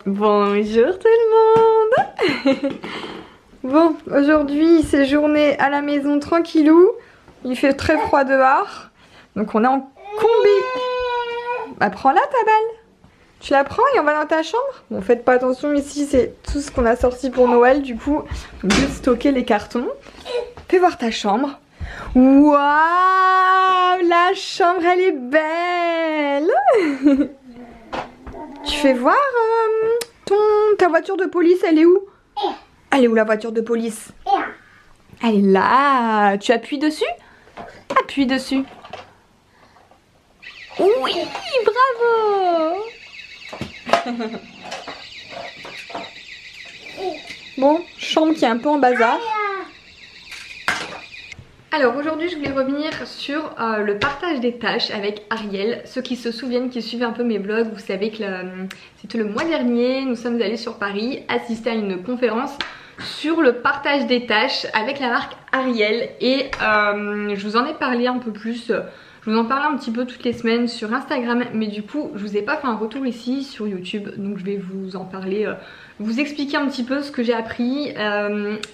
Bonjour tout le monde. Bon, aujourd'hui c'est journée à la maison tranquillou. Il fait très froid dehors. Donc on est en combi. Bah prends-la ta balle. Tu la prends et on va dans ta chambre. Bon, faites pas attention, ici c'est tout ce qu'on a sorti pour Noël. Du coup, juste stocker les cartons. Fais voir ta chambre. Waouh, la chambre elle est belle. Tu fais voir ta voiture de police, elle est où? Elle est où la voiture de police? Elle est là. Tu appuies dessus? Appuie dessus. Oui, bravo. Bon, chambre qui est un peu en bazar. Alors aujourd'hui je voulais revenir sur le partage des tâches avec Ariel. Ceux qui se souviennent, qui suivent un peu mes vlogs, vous savez que c'était le mois dernier, nous sommes allés sur Paris assister à une conférence sur le partage des tâches avec la marque Ariel. Et je vous en ai parlé un peu plus, je vous en parlais un petit peu toutes les semaines sur Instagram. Mais du coup je vous ai pas fait un retour ici sur YouTube, donc je vais vous en parler, vous expliquer un petit peu ce que j'ai appris.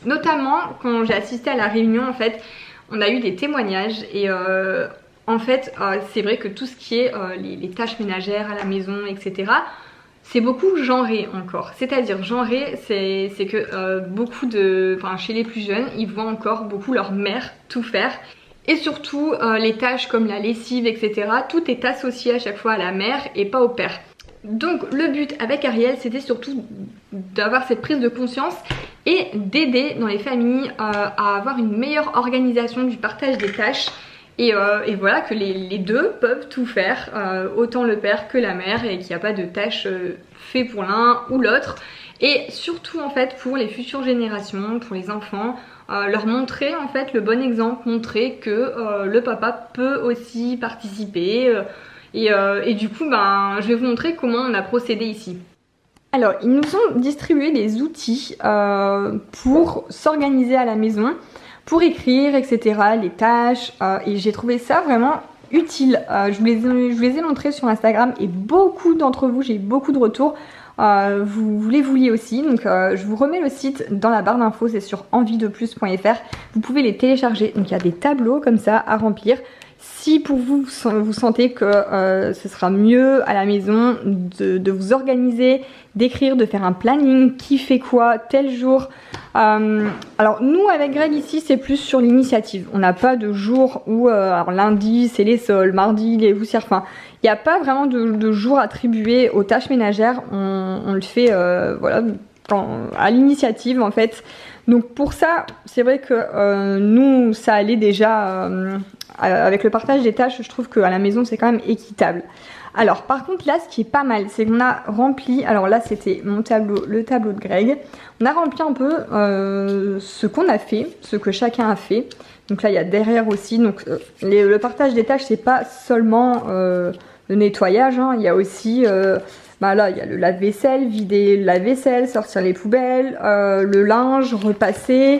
Notamment quand j'ai assisté à la réunion en fait. On a eu des témoignages et en fait c'est vrai que tout ce qui est les tâches ménagères à la maison, etc. c'est beaucoup genré encore. C'est-à-dire genré, c'est que beaucoup chez les plus jeunes, ils voient encore beaucoup leur mère tout faire. Et surtout les tâches comme la lessive, etc. tout est associé à chaque fois à la mère et pas au père. Donc le but avec Ariel c'était surtout d'avoir cette prise de conscience et d'aider dans les familles à avoir une meilleure organisation du partage des tâches et voilà que les deux peuvent tout faire, autant le père que la mère, et qu'il n'y a pas de tâches faites pour l'un ou l'autre. Et surtout en fait pour les futures générations, pour les enfants, leur montrer en fait le bon exemple, montrer que le papa peut aussi participer. Et du coup je vais vous montrer comment on a procédé ici. Alors ils nous ont distribué des outils pour s'organiser à la maison, pour écrire, etc. les tâches, et j'ai trouvé ça vraiment utile. Je vous les ai montrés sur Instagram et beaucoup d'entre vous, j'ai eu beaucoup de retours. Vous les vouliez aussi, donc je vous remets le site dans la barre d'infos, c'est sur enviedeplus.fr. Vous pouvez les télécharger, donc il y a des tableaux comme ça à remplir. Si pour vous, vous sentez que ce sera mieux à la maison de vous organiser, d'écrire, de faire un planning, qui fait quoi, tel jour. Alors nous avec Greg ici c'est plus sur l'initiative. On n'a pas de jour où alors lundi c'est les sols, mardi les poussières, enfin il n'y a pas vraiment de jour attribué aux tâches ménagères. On le fait voilà, à l'initiative en fait. Donc pour ça c'est vrai que nous ça allait déjà avec le partage des tâches. Je trouve qu'à la maison c'est quand même équitable. Alors par contre là ce qui est pas mal c'est qu'on a rempli, alors là c'était mon tableau, le tableau de Greg. On a rempli un peu ce qu'on a fait, ce que chacun a fait. Donc là il y a derrière aussi, donc le partage des tâches c'est pas seulement le nettoyage, hein. Il y a aussi là il y a le lave-vaisselle, vider le lave-vaisselle, sortir les poubelles, le linge, repasser.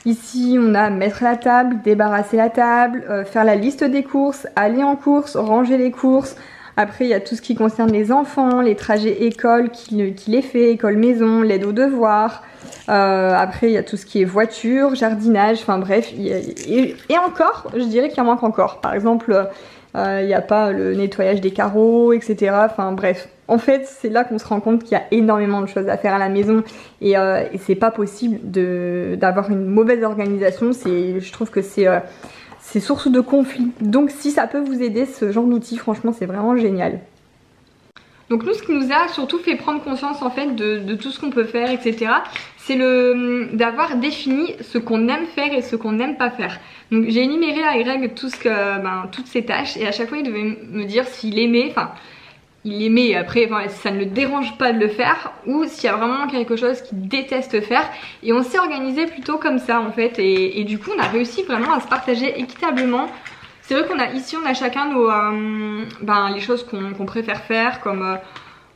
Ici on a mettre la table, débarrasser la table, faire la liste des courses, aller en course, ranger les courses. Après il y a tout ce qui concerne les enfants, les trajets école qui les fait, école maison, l'aide aux devoirs. Après il y a tout ce qui est voiture, jardinage, enfin bref. Et encore, je dirais qu'il en manque encore. Par exemple, il n'y a pas le nettoyage des carreaux, etc. Enfin bref. En fait, c'est là qu'on se rend compte qu'il y a énormément de choses à faire à la maison et c'est pas possible d'avoir une mauvaise organisation. Je trouve que c'est source de conflit. Donc si ça peut vous aider, ce genre d'outil, franchement, c'est vraiment génial. Donc nous, ce qui nous a surtout fait prendre conscience en fait de tout ce qu'on peut faire, etc. c'est d'avoir défini ce qu'on aime faire et ce qu'on n'aime pas faire. Donc j'ai énuméré à Greg toutes ces tâches et à chaque fois il devait me dire s'il aimait, il aimait, après ça ne le dérange pas de le faire, ou s'il y a vraiment quelque chose qu'il déteste faire. Et on s'est organisé plutôt comme ça en fait, et du coup on a réussi vraiment à se partager équitablement. C'est vrai qu'on a ici, on a chacun nos les choses qu'on préfère faire, comme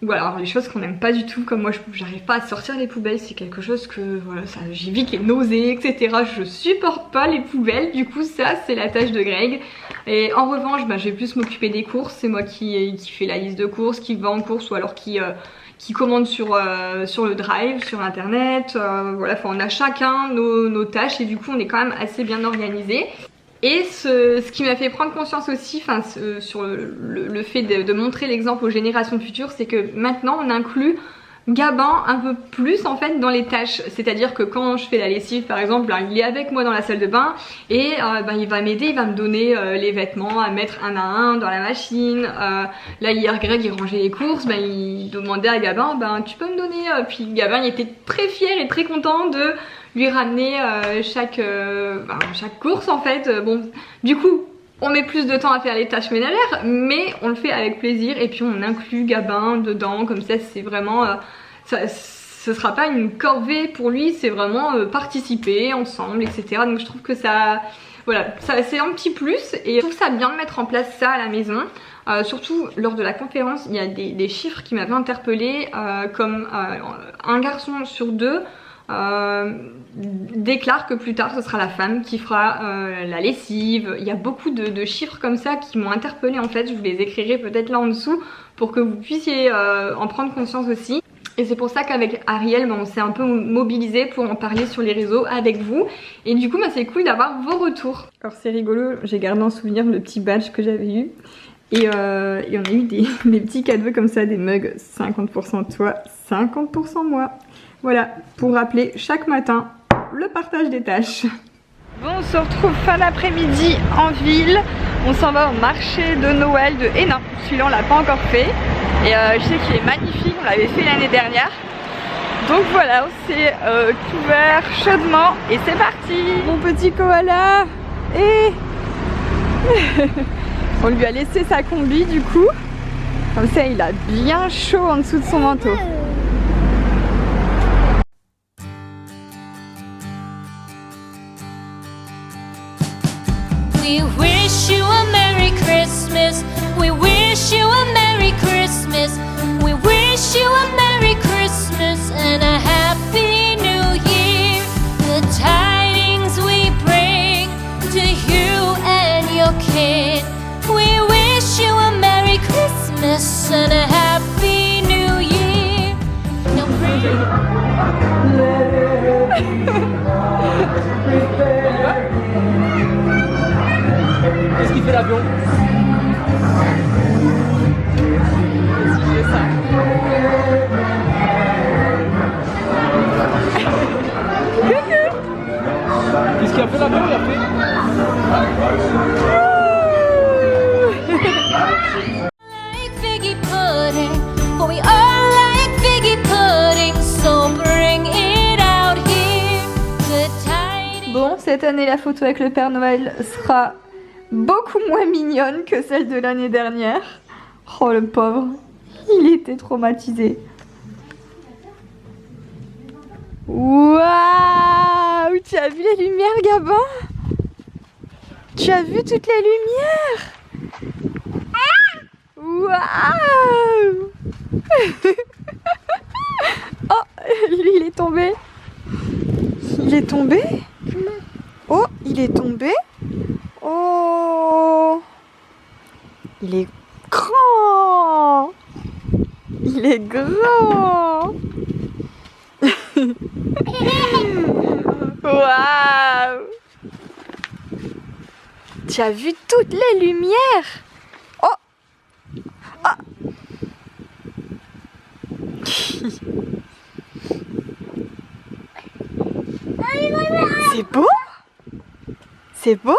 Ou alors les choses qu'on n'aime pas du tout, comme moi j'arrive pas à sortir les poubelles, c'est quelque chose que voilà, j'évite les nausées, etc. Je supporte pas les poubelles, du coup ça c'est la tâche de Greg. Et en revanche, je vais plus m'occuper des courses, c'est moi qui fais la liste de courses, qui va en course ou alors qui commande sur le drive, sur internet. Voilà, on a chacun nos tâches et du coup on est quand même assez bien organisé. Et ce qui m'a fait prendre conscience aussi, sur le fait de montrer l'exemple aux générations futures, c'est que maintenant on inclut Gabin un peu plus en fait dans les tâches. C'est-à-dire que quand je fais la lessive par exemple, il est avec moi dans la salle de bain et il va m'aider, il va me donner les vêtements à mettre un à un dans la machine. Là hier Greg il rangeait les courses, il demandait à Gabin tu peux me donner, puis Gabin il était très fier et très content de lui ramener chaque course en fait. Bon, du coup on met plus de temps à faire les tâches ménagères, mais on le fait avec plaisir et puis on inclut Gabin dedans, comme ça c'est vraiment... ce sera pas une corvée pour lui, c'est vraiment participer ensemble, etc. Donc je trouve que ça... Voilà, c'est un petit plus et je trouve ça bien de mettre en place ça à la maison. Surtout lors de la conférence, il y a des chiffres qui m'avaient interpellée, comme un garçon sur deux déclare que plus tard ce sera la femme qui fera la lessive. Il y a beaucoup de chiffres comme ça qui m'ont interpellée en fait. Je vous les écrirai peut-être là en dessous pour que vous puissiez en prendre conscience aussi. Et c'est pour ça qu'avec Ariel on s'est un peu mobilisé pour en parler sur les réseaux avec vous. Et du coup c'est cool d'avoir vos retours. Alors c'est rigolo, j'ai gardé en souvenir le petit badge que j'avais eu. Et on a eu des petits cadeaux comme ça, des mugs 50% toi, 50% moi. Voilà, pour rappeler chaque matin le partage des tâches. Bon, on se retrouve fin d'après-midi en ville. On s'en va au marché de Noël de Hénin. Celui-là, on l'a pas encore fait. Et je sais qu'il est magnifique, on l'avait fait l'année dernière. Donc voilà, on s'est couvert chaudement et c'est parti. Mon petit koala. Et on lui a laissé sa combi du coup. Comme ça, il a bien chaud en dessous de son manteau. We wish you a Merry Christmas. We wish you a Merry Christmas. We wish you a Merry Christmas and a Happy New Year. The tidings we bring to you and your kid. We wish you a Merry Christmas and a Happy New Year. No Qu'est-ce qui fait l'avion? Si je fais ça. Qu'est-ce qui a fait l'avion? Il a fait... like figgy pudding, for we all like figgy pudding, so bring it out here. The tidings. Bon, cette année la photo avec le Père Noël sera beaucoup moins mignonne que celle de l'année dernière. Oh le pauvre, il était traumatisé. Waouh, tu as vu les lumières Gabin? Tu as vu toutes les lumières? Waouh. Oh, lui il est tombé. Il est tombé? Oh, il est tombé? Oh, il est grand. Il est grand. Waouh. Tu as vu toutes les lumières? Oh. Oh. C'est beau? C'est beau?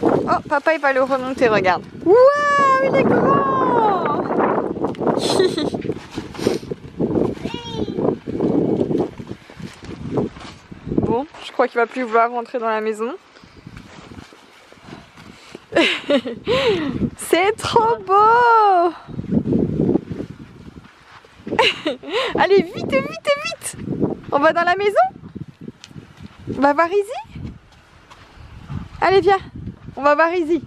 Oh, papa il va le remonter, regarde. Waouh, il est grand. Bon, je crois qu'il va plus vouloir rentrer dans la maison. C'est trop beau. Allez, vite, vite, vite. On va dans la maison? On va voir Izzy? Allez, viens. On va voir Izzy.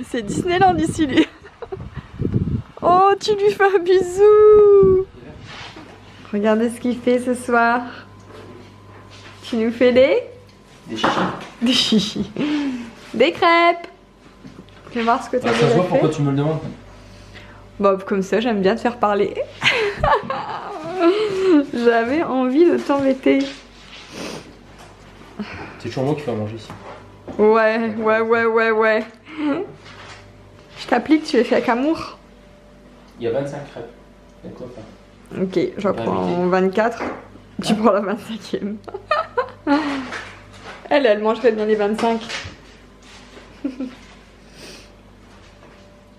C'est Disneyland ici lui. Oh, tu lui fais un bisou. Regardez ce qu'il fait ce soir. Tu nous fais des chichis. Des chichis. Des crêpes. Fais voir ce que tu as Ça se déjà voit fait. pourquoi tu me le demandes. Bon, comme ça, j'aime bien te faire parler. J'avais envie de t'embêter. C'est toujours moi qui fais à manger ici. Ouais. Je t'applique, tu les fais avec amour. Il y a 25 crêpes. Il y a quoi faire. Ok, j'en prends 24. Tu prends la 25e. Elle mangerait bien les 25.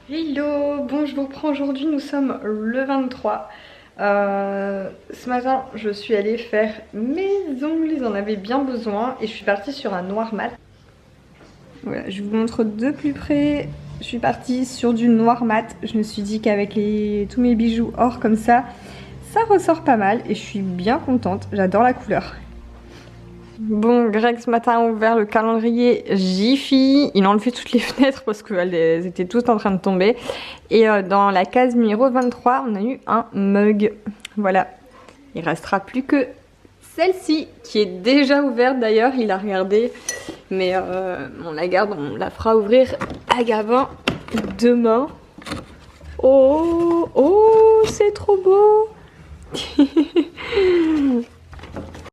Hello, bon je vous reprends aujourd'hui, nous sommes le 23. Ce matin je suis allée faire mes ongles, ils en avaient bien besoin et je suis partie sur un noir mat. Voilà, je vous montre de plus près. Je suis partie sur du noir mat. Je me suis dit qu'avec tous mes bijoux or comme ça ressort pas mal et je suis bien contente. J'adore la couleur. Bon, Greg ce matin a ouvert le calendrier Jiffy. Il a enlevé toutes les fenêtres parce qu'elles étaient toutes en train de tomber. Et dans la case numéro 23, on a eu un mug. Voilà. Il restera plus que celle-ci qui est déjà ouverte d'ailleurs. Il a regardé. Mais on la garde, on la fera ouvrir à Gavin demain. Oh, c'est trop beau.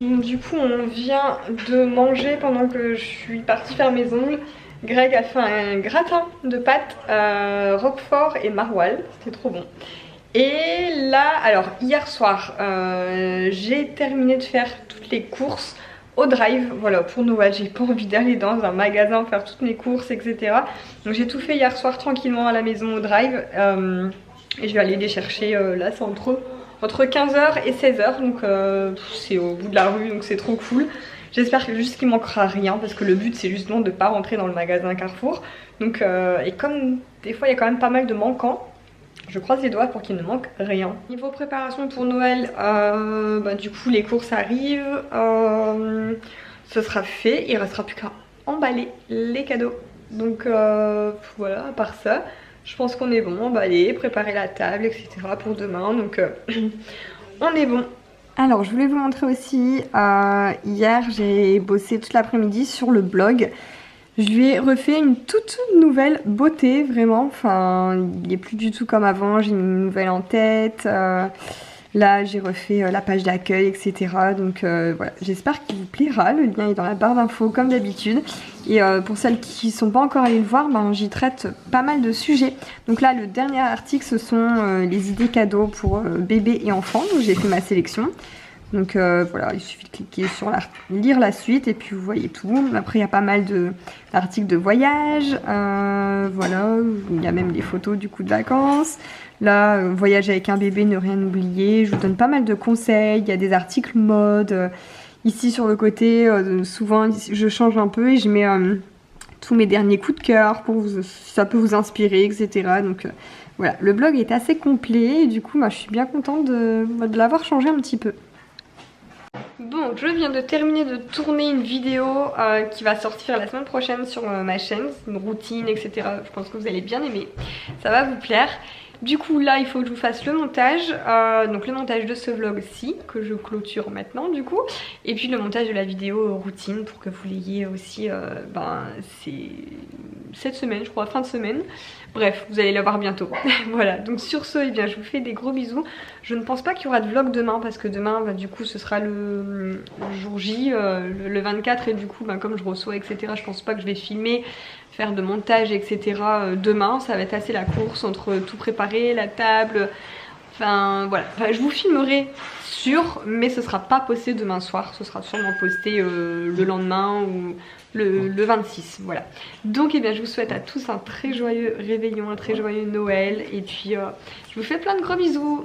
Du coup on vient de manger pendant que je suis partie faire mes ongles. Greg a fait un gratin de pâtes roquefort et maroilles, c'était trop bon. Et là, alors hier soir, j'ai terminé de faire toutes les courses au drive, voilà, pour Noël. J'ai pas envie d'aller dans un magasin faire toutes mes courses, etc. Donc j'ai tout fait hier soir tranquillement à la maison au drive. Et je vais aller les chercher, là c'est entre 15h et 16h, donc c'est au bout de la rue, donc c'est trop cool. J'espère juste qu'il manquera rien, parce que le but c'est justement de pas rentrer dans le magasin Carrefour. Donc, et comme des fois il y a quand même pas mal de manquants, je croise les doigts pour qu'il ne manque rien. Niveau préparation pour Noël, du coup les courses arrivent, ce sera fait, il restera plus qu'à emballer les cadeaux. Donc voilà, à part ça, je pense qu'on est bon, emballer, préparer la table, etc. pour demain, donc on est bon. Alors je voulais vous montrer aussi, hier j'ai bossé toute l'après-midi sur le blog. Je lui ai refait une toute nouvelle beauté, vraiment, enfin il est plus du tout comme avant, j'ai mis une nouvelle en tête, là j'ai refait la page d'accueil, etc. Donc voilà, j'espère qu'il vous plaira, le lien est dans la barre d'infos comme d'habitude. Et pour celles qui ne sont pas encore allées le voir, j'y traite pas mal de sujets. Donc là le dernier article ce sont les idées cadeaux pour bébés et enfants, donc j'ai fait ma sélection. Donc voilà, il suffit de cliquer sur lire la suite et puis vous voyez tout. Après il y a pas mal d'articles de voyage, voilà, il y a même des photos du coup de vacances. Là, voyage avec un bébé, ne rien oublier, je vous donne pas mal de conseils, il y a des articles mode. Ici sur le côté, souvent je change un peu et je mets tous mes derniers coups de cœur pour ça peut vous inspirer, etc. Donc voilà, le blog est assez complet et du coup je suis bien contente de l'avoir changé un petit peu. Bon, je viens de terminer de tourner une vidéo qui va sortir la semaine prochaine sur ma chaîne, une routine, etc. Je pense que vous allez bien aimer, ça va vous plaire. Du coup là il faut que je vous fasse le montage, donc le montage de ce vlog-ci que je clôture maintenant du coup, et puis le montage de la vidéo routine pour que vous l'ayez aussi, c'est cette semaine je crois, fin de semaine. Bref, vous allez la voir bientôt. Voilà, donc sur ce, eh bien, je vous fais des gros bisous. Je ne pense pas qu'il y aura de vlog demain parce que demain, du coup, ce sera le jour J, le 24. Et du coup, comme je reçois, etc., je pense pas que je vais filmer, faire de montage, etc. Demain. Ça va être assez la course entre tout préparer, la table. Enfin, voilà. Enfin, je vous filmerai sûr, mais ce sera pas posté demain soir. Ce sera sûrement posté le lendemain ou le 26, voilà. Donc eh bien je vous souhaite à tous un très joyeux réveillon, un très joyeux Noël. Et puis je vous fais plein de gros bisous.